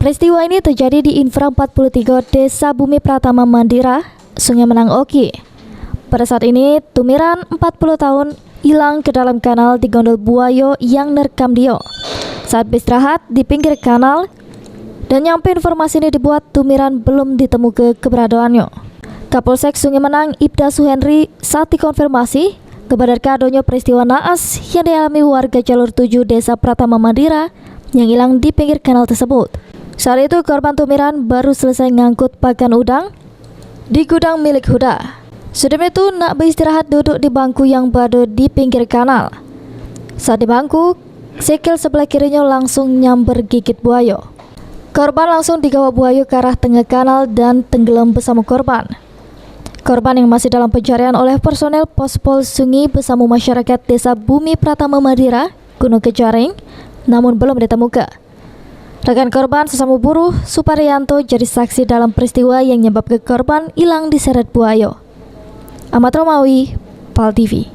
Peristiwa ini terjadi di Infra 43 Desa Bumi Pratama Mandira, Sungai Menang Oki. Pada saat ini, Tumiran 40 tahun hilang ke dalam kanal di gondol buaya yang nerekam dia. Saat beristirahat di pinggir kanal dan nyampe informasi ini dibuat, Tumiran belum ditemukan keberadaannya. Kapolsek Sungai Menang Ibda Suhenri saat dikonfirmasi kepada adanya peristiwa naas yang dialami warga jalur 7 Desa Pratama Mandira yang hilang di pinggir kanal tersebut. Saat itu korban Tumiran baru selesai ngangkut pakan udang di gudang milik Huda. Sebelum itu nak beristirahat duduk di bangku yang berada di pinggir kanal. Saat di bangku, sikil sebelah kirinya langsung nyamber gigit buaya. Korban langsung digawa buaya ke arah tengah kanal dan tenggelam bersama korban. Korban yang masih dalam pencarian oleh personel Pospol Sungai bersama masyarakat Desa Bumi Pratama Mandira, Gunung Kejaring, namun belum ditemukan. Rekan korban sesama buruh, Suparyanto, jadi saksi dalam peristiwa yang menyebabkan korban hilang diseret buaya. Ahmad Romawi, PAL TV.